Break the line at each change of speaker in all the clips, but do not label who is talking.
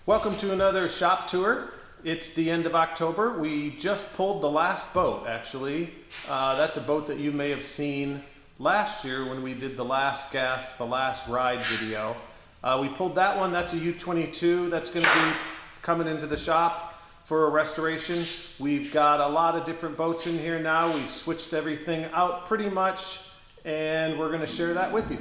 Welcome to another shop tour. It's the end of October. We just pulled the last boat, actually. That's a boat that you may have seen last year when we did the last gasp, the last ride video. We pulled that one. That's a U-22 that's going to be coming into the shop for a restoration. We've got a lot of different boats in here now. We've switched everything out pretty much, and we're going to share that with you.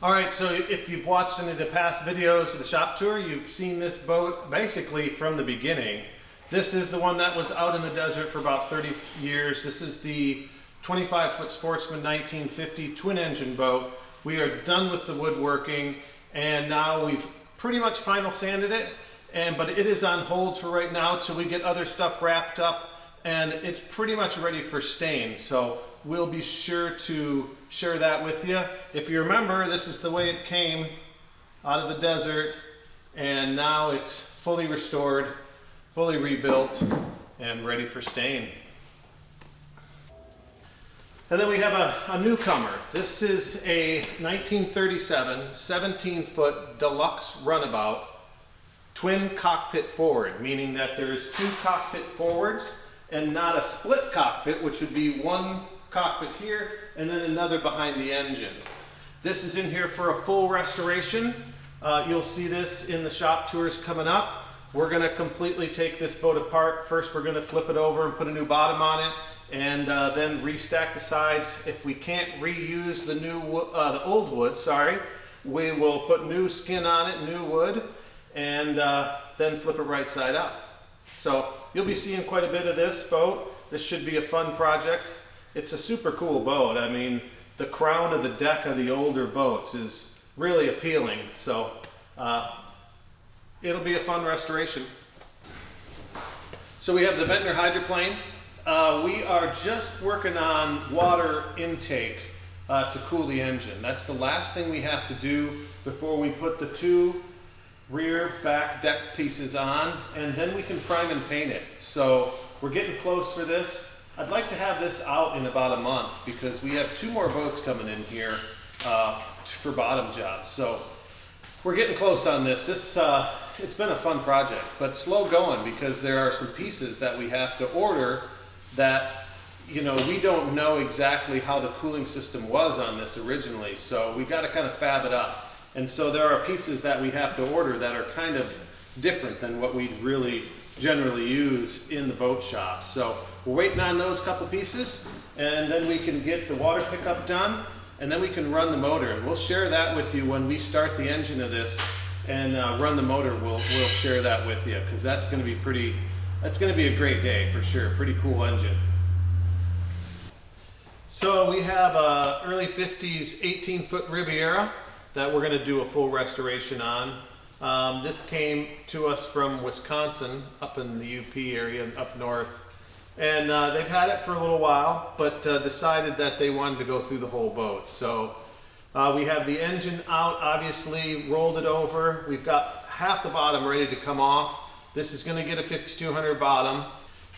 Alright, so if you've watched any of the past videos of the shop tour, you've seen this boat basically from the beginning. This is the one that was out in the desert for about 30 years. This is the 25-foot Sportsman 1950 twin-engine boat. We are done with the woodworking, and now we've pretty much final sanded it, but it is on hold for right now till we get other stuff wrapped up, and it's pretty much ready for stain. So we'll be sure to share that with you. If you remember, this is the way it came out of the desert, and now it's fully restored, fully rebuilt, and ready for stain. And then we have a newcomer. This is a 1937 17-foot deluxe Runabout twin cockpit forward, meaning that there's two cockpit forwards and not a split cockpit, which would be one cockpit here and then another behind the engine. This is in here for a full restoration. You'll see this in the shop tours coming up. We're going to completely take this boat apart. First, we're going to flip it over and put a new bottom on it, and then restack the sides. If we can't reuse the old wood, we will put new skin on it, new wood, and then flip it right side up. So you'll be seeing quite a bit of this boat. This should be a fun project. It's a super cool boat. I mean, the crown of the deck of the older boats is really appealing. So it'll be a fun restoration. So we have the Ventnor Hydroplane. We are just working on water intake to cool the engine. That's the last thing we have to do before we put the two rear back deck pieces on, and then we can prime and paint it. So we're getting close for this. I'd like to have this out in about a month because we have two more boats coming in here for bottom jobs. So we're getting close on this. It's been a fun project, but slow going because there are some pieces that we have to order that, you know, we don't know exactly how the cooling system was on this originally. So we got to kind of fab it up. And so there are pieces that we have to order that are kind of different than what we really generally use in the boat shop. So we're waiting on those couple pieces, and then we can get the water pickup done, and then we can run the motor. And we'll share that with you when we start the engine of this and run the motor. We'll share that with you because that's going to be a great day for sure. Pretty cool engine. So we have a early 50s 18-foot Riviera that we're going to do a full restoration on. This came to us from Wisconsin, up in the UP area, up north. And they've had it for a little while, but decided that they wanted to go through the whole boat. So we have the engine out, obviously, rolled it over. We've got half the bottom ready to come off. This is going to get a 5200 bottom.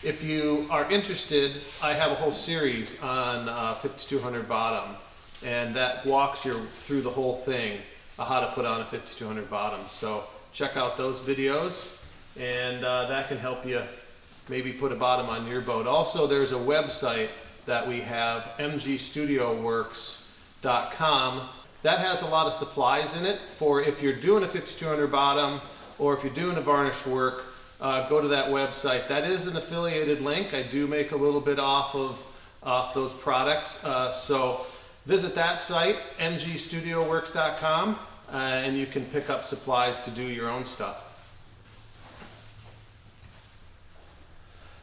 If you are interested, I have a whole series on 5200 bottom, and that walks you through the whole thing, how to put on a 5200 bottom. So check out those videos, and that can help you maybe put a bottom on your boat. Also, there's a website that we have, MG Studio Works, sportsman.com. That has a lot of supplies in it for if you're doing a 5200 bottom or if you're doing a varnish work, go to that website. That is an affiliated link. I do make a little bit off those products. So visit that site, mgstudioworks.com, and you can pick up supplies to do your own stuff.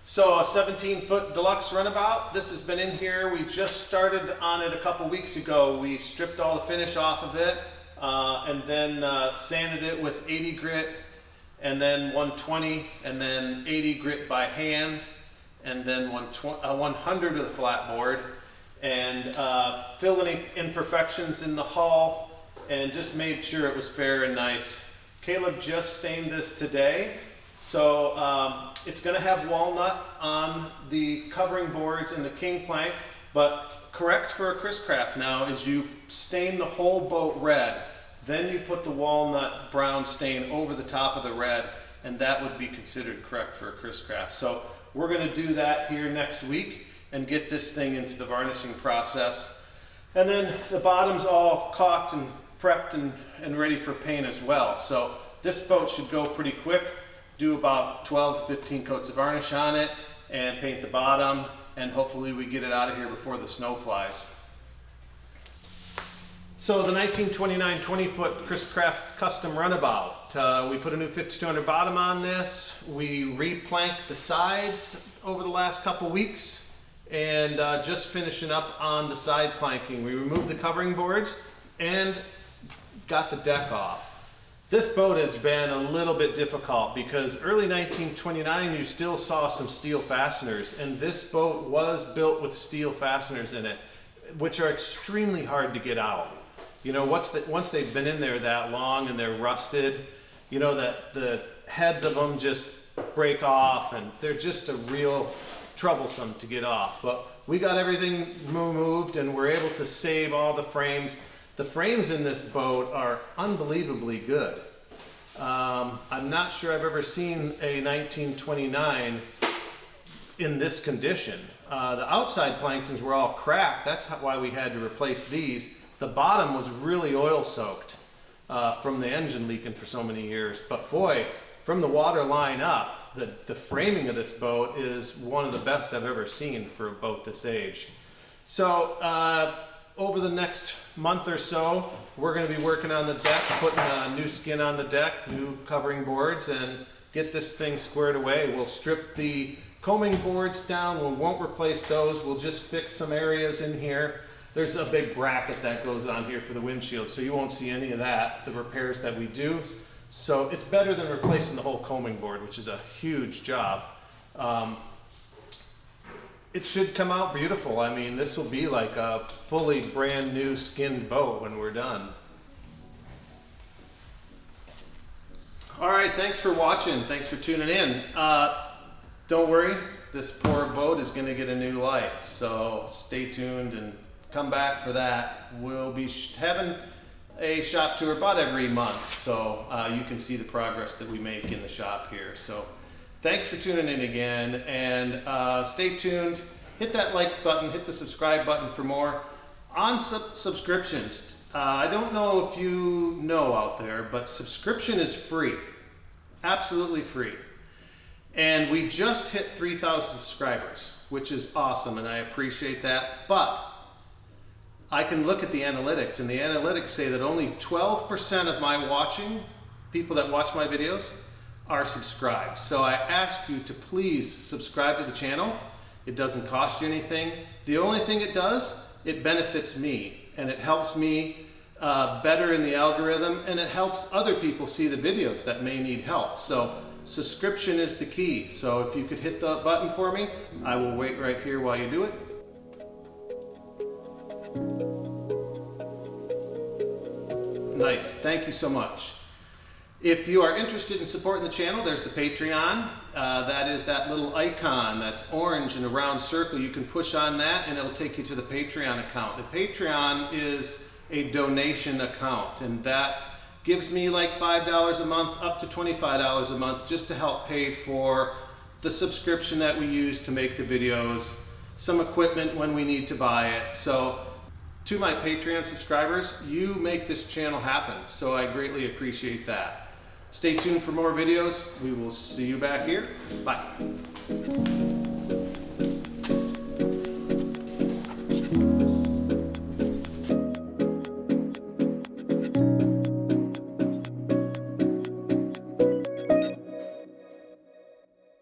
So a 17-foot deluxe runabout. This has been in here. We just started on it a couple weeks ago. We stripped all the finish off of it and then sanded it with 80 grit and then 120 and then 80 grit by hand and then 100 with a flat board, and fill any imperfections in the hull and just made sure it was fair and nice. Caleb just stained this today. So it's going to have walnut on the covering boards and the king plank, but correct for a Chris Craft now is you stain the whole boat red, then you put the walnut brown stain over the top of the red, and that would be considered correct for a Chris Craft. So we're going to do that here next week and get this thing into the varnishing process. And then the bottom's all caulked and prepped and ready for paint as well. So this boat should go pretty quick. Do about 12 to 15 coats of varnish on it and paint the bottom, and hopefully we get it out of here before the snow flies. So the 1929 20-foot Chris Craft custom runabout. We put a new 5200 bottom on this. We replanked the sides over the last couple weeks and just finishing up on the side planking. We removed the covering boards and got the deck off. This boat has been a little bit difficult because early 1929 you still saw some steel fasteners, and this boat was built with steel fasteners in it, which are extremely hard to get out. You know, once they've been in there that long and they're rusted, you know that the heads of them just break off and they're just a real troublesome to get off. But we got everything removed and we're able to save all the frames. The frames in this boat are unbelievably good. I'm not sure I've ever seen a 1929 in this condition. The outside planktons were all cracked. That's why we had to replace these. The bottom was really oil soaked from the engine leaking for so many years. But boy, from the water line up, the framing of this boat is one of the best I've ever seen for a boat this age. So over the next month or so, we're going to be working on the deck, putting a new skin on the deck, new covering boards, and get this thing squared away. We'll strip the combing boards down. We won't replace those. We'll just fix some areas in here. There's a big bracket that goes on here for the windshield, so you won't see any of that, the repairs that we do. So it's better than replacing the whole combing board, which is a huge job. It should come out beautiful. I mean, this will be like a fully brand new skinned boat when we're done. All right, thanks for watching. Thanks for tuning in. Don't worry, this poor boat is gonna get a new life. So stay tuned and come back for that. We'll be having a shop tour about every month. So you can see the progress that we make in the shop here. So thanks for tuning in again, and stay tuned. Hit that like button, hit the subscribe button for more. On subscriptions, I don't know if you know out there, but subscription is free, absolutely free. And we just hit 3,000 subscribers, which is awesome, and I appreciate that. But I can look at the analytics, and the analytics say that only 12% of my people that watch my videos, are subscribed. So I ask you to please subscribe to the channel. It doesn't cost you anything. The only thing it does, it benefits me, and it helps me better in the algorithm, and it helps other people see the videos that may need help. So subscription is the key. So if you could hit the button for me, I will wait right here while you do it. Nice, thank you so much. If you are interested in supporting the channel, there's the Patreon. That is that little icon that's orange in a round circle. You can push on that and it'll take you to the Patreon account. The Patreon is a donation account, and that gives me like $5 a month up to $25 a month just to help pay for the subscription that we use to make the videos, some equipment when we need to buy it. So To my Patreon subscribers, you make this channel happen, so I greatly appreciate that. Stay tuned for more videos. We will see you back here. Bye.